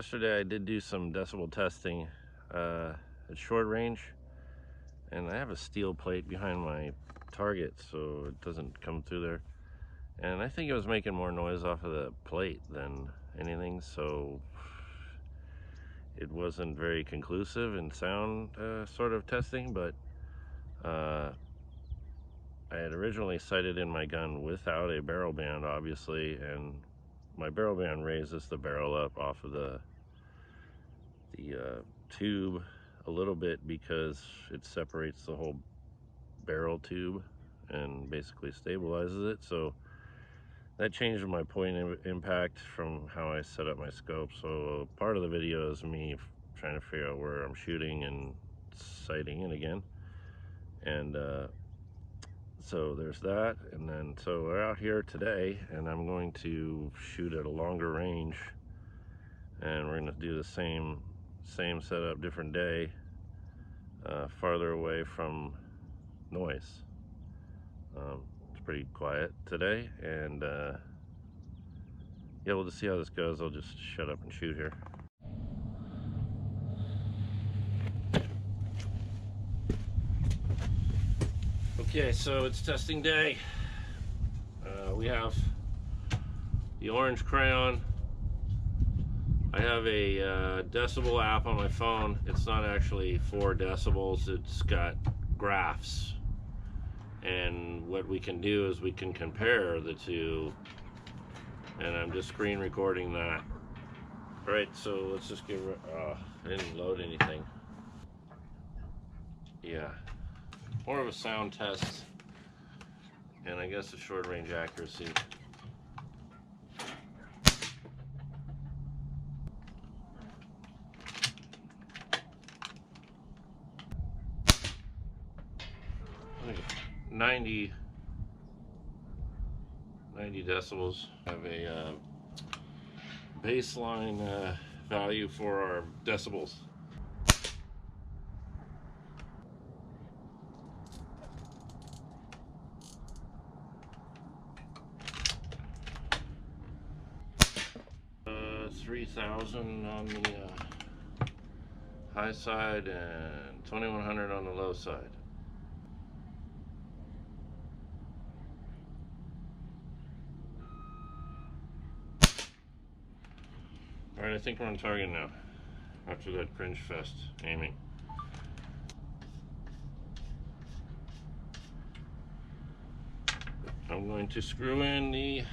yesterday I did do some decibel testing at short range, and I have a steel plate behind my target so it doesn't come through there, and I think it was making more noise off of the plate than anything, so it wasn't very conclusive in sound sort of testing. But I had originally sighted in my gun without a barrel band, obviously, and my barrel band raises the barrel up off of the tube a little bit because it separates the whole barrel tube and basically stabilizes it. So that changed my point of impact from how I set up my scope. So part of the video is me trying to figure out where I'm shooting and sighting it again. And so there's that. And then so we're out here today, and I'm going to shoot at a longer range, and we're going to do the same setup, different day, farther away from noise. It's pretty quiet today, and yeah, we'll just see how this goes. I'll just shut up and shoot here. Okay, so it's testing day. We have the orange crayon. I have a decibel app on my phone. It's not actually 4 decibels, it's got graphs. And what we can do is we can compare the two, and I'm just screen recording that. All right, so let's just get I didn't load anything. Yeah, more of a sound test, and I guess a short range accuracy. I think 90 decibels. I have a baseline value for our decibels. Uh, 3,000 on the high side and 2,100 on the low side. Alright, I think we're on target now, after that cringe fest aiming. I'm going to screw in the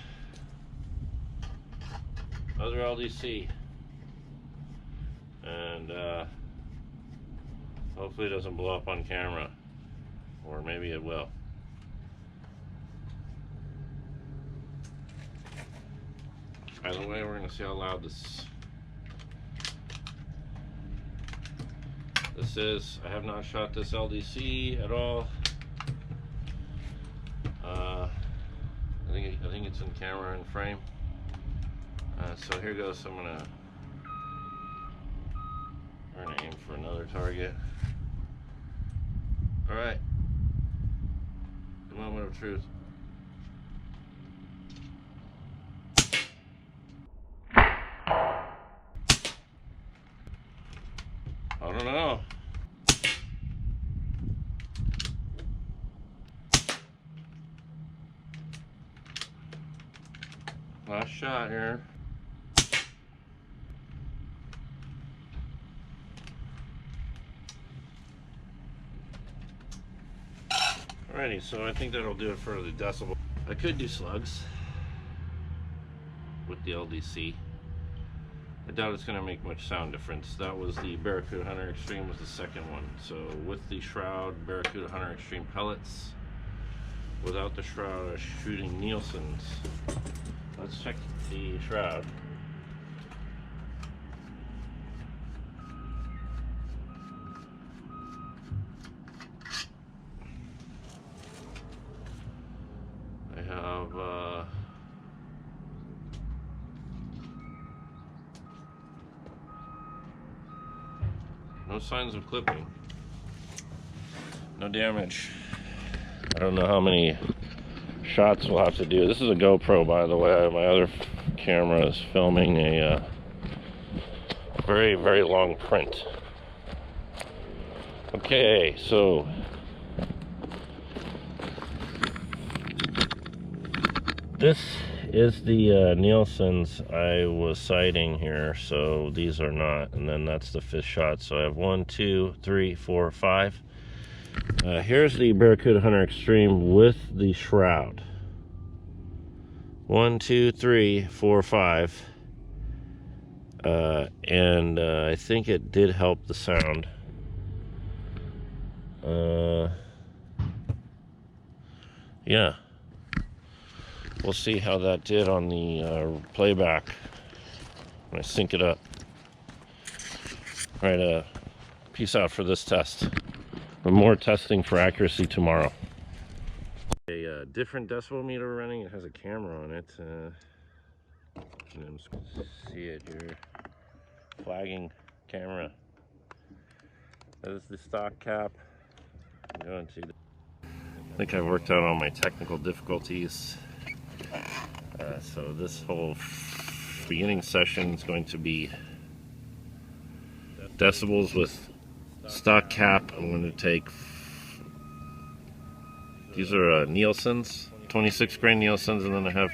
other LDC, and hopefully it doesn't blow up on camera, or maybe it will. Either way, we're going to see how loud this is. I have not shot this LDC at all. I think it's in camera and frame. So here goes. We're gonna aim for another target. All right, the moment of truth. I don't know. Last shot here. Alrighty, so I think that'll do it for the decibel. I could do slugs with the LDC. I doubt it's going to make much sound difference. That was the Barracuda Hunter Extreme, was the second one. So with the Shroud Barracuda Hunter Extreme pellets, without the Shroud, I was shooting Nielsen's. Let's check the Shroud. I have no signs of clipping, no damage. I don't know how many shots we'll have to do. This is a GoPro, by the way. My other camera is filming a very, very long print. Okay, so this is the Nielsen's I was citing here, so these are not, and then that's the 5th shot. So I have 1, 2, 3, 4, 5. Here's the Barracuda Hunter Extreme with the shroud. 1, 2, 3, 4, 5. And I think it did help the sound. Yeah. We'll see how that did on the playback when I sync it up. All right, peace out for this test. But more testing for accuracy tomorrow. A different decibel meter running. It has a camera on it. See it here. Flagging camera. That is the stock cap. I'm going to. I think I've worked out all my technical difficulties. So this whole beginning session is going to be decibels with stock cap. I'm going to take, these are Nielsen's, 26 grain Nielsen's, and then I have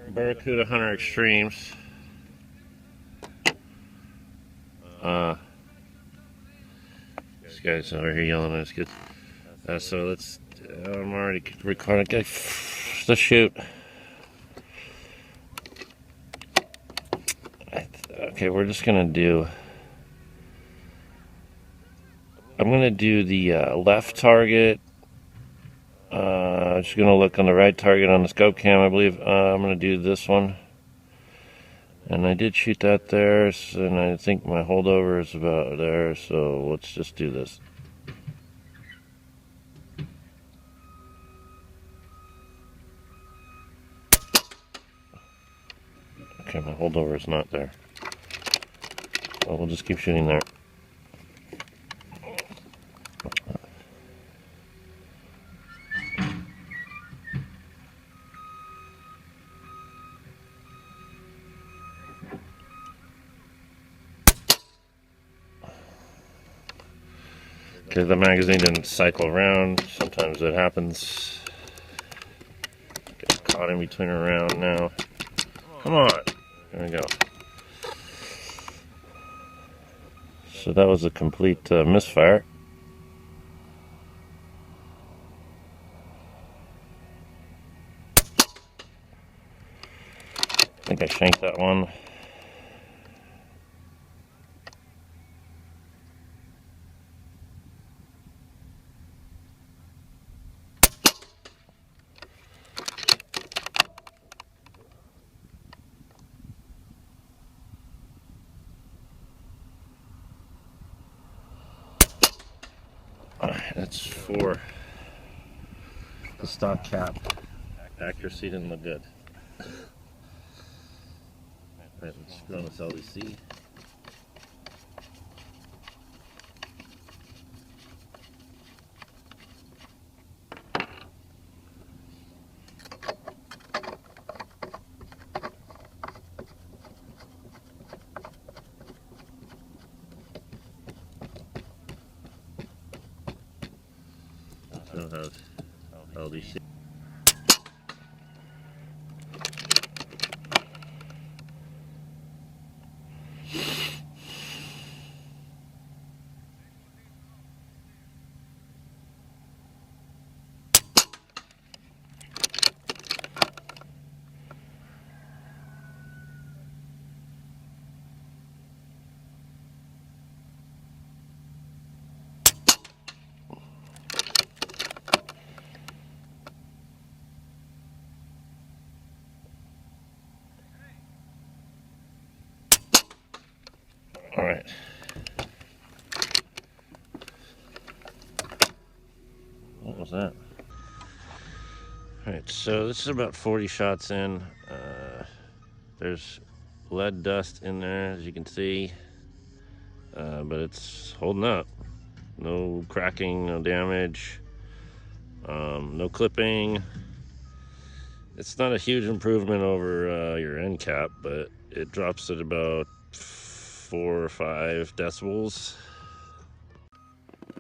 Barracuda Hunter Extremes. These guys over here yelling at us kids. So let's, I'm already recording. Okay, let's shoot. Okay, we're just gonna do, I'm gonna do the left target. Just gonna look on the right target on the scope cam, I believe. I'm gonna do this one. And I did shoot that there, and I think my holdover is about there, so let's just do this. Okay, my holdover is not there. Well, we'll just keep shooting there. Okay, the magazine didn't cycle around. Sometimes that happens. Get caught in between a round now. Come on. There we go. So that was a complete misfire. I think I shanked that one. Alright, that's for the stock cap. Accuracy didn't look good. Alright, let's go on this LDC. So have LDC. All right. What was that? All right, so this is about 40 shots in. There's lead dust in there, as you can see, but it's holding up. No cracking, no damage, no clipping. It's not a huge improvement over your end cap, but it drops at about 4 or 5 decibels.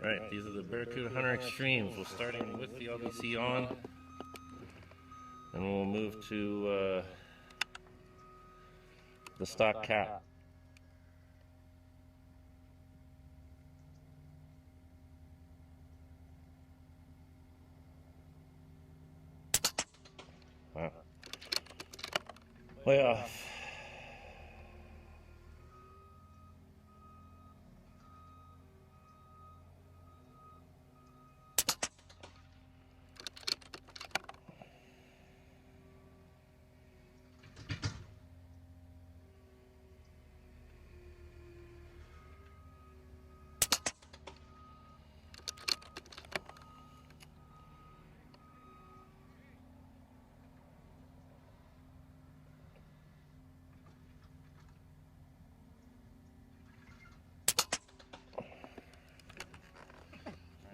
Right, these are the Barracuda Hunter Extremes. We're starting with the LDC on, and we'll move to the stock cap. Wow. Way off.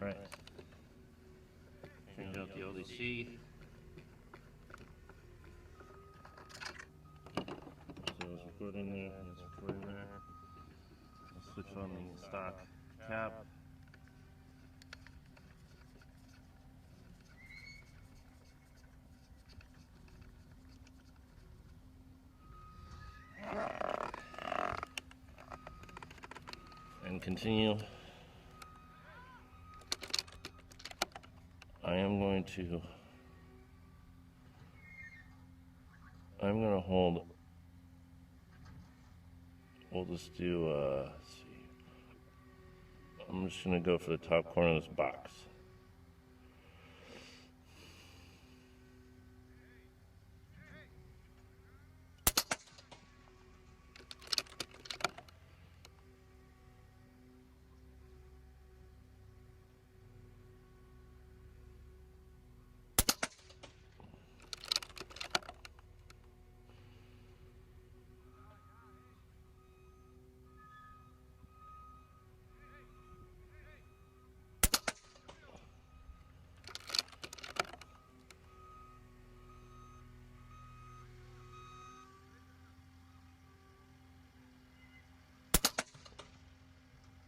Right. Change out the LDC. So it's recording there, it's recording there. I'll switch on the stock cap. And continue. I'm going to hold, we'll just do, let's see. I'm just going to go for the top corner of this box.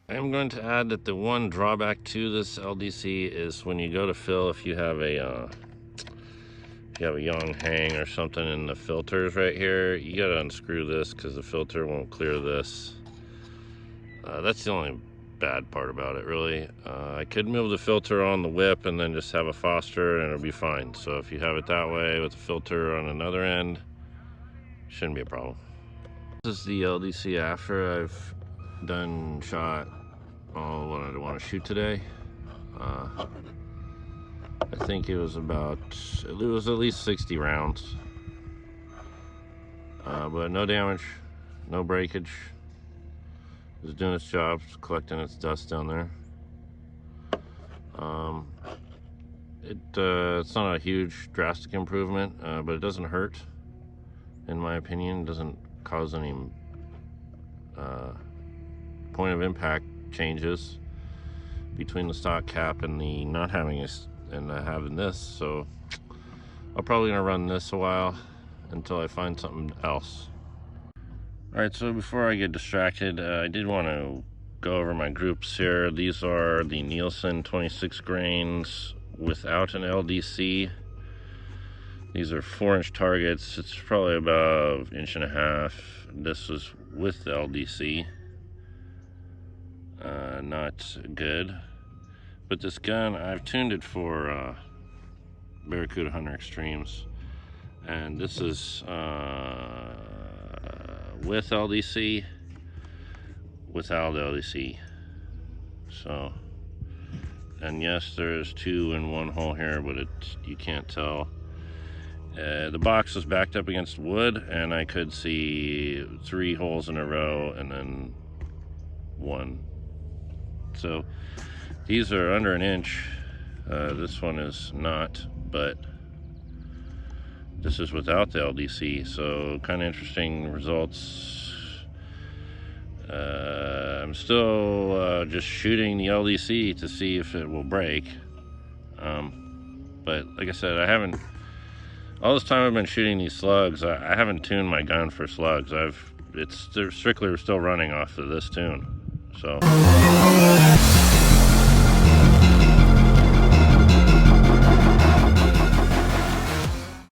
I'm going to add that the one drawback to this LDC is when you go to fill, if you have a young hang or something in the filters right here, you gotta unscrew this because the filter won't clear this. That's the only bad part about it, really. I could move the filter on the whip and then just have a Foster and it'll be fine. So if you have it that way with the filter on another end, shouldn't be a problem. This is the LDC after I've done shot all what I want to shoot today. I think it was at least 60 rounds, but no damage, no breakage. It was doing its job, collecting its dust down there. It's not a huge drastic improvement, but it doesn't hurt, in my opinion. It doesn't cause any point of impact changes between the stock cap and the not having this and having this. So I'm probably gonna run this a while until I find something else. All right, so before I get distracted, I did want to go over my groups here. These are the Nielsen 26 grains without an LDC. These are 4-inch targets. It's probably about 1.5 inches. This was with the LDC. Not good. But this gun, I've tuned it for Barracuda Hunter Extremes. And this is with LDC, without LDC. So, and yes, there's 2 in one hole here, but you can't tell. The box was backed up against wood, and I could see 3 holes in a row and then 1. So these are under 1 inch. This one is not, but this is without the LDC, so kind of interesting results. I'm still just shooting the LDC to see if it will break. But like I said, All this time I've been shooting these slugs, I haven't tuned my gun for slugs. It's strictly still running off of this tune. So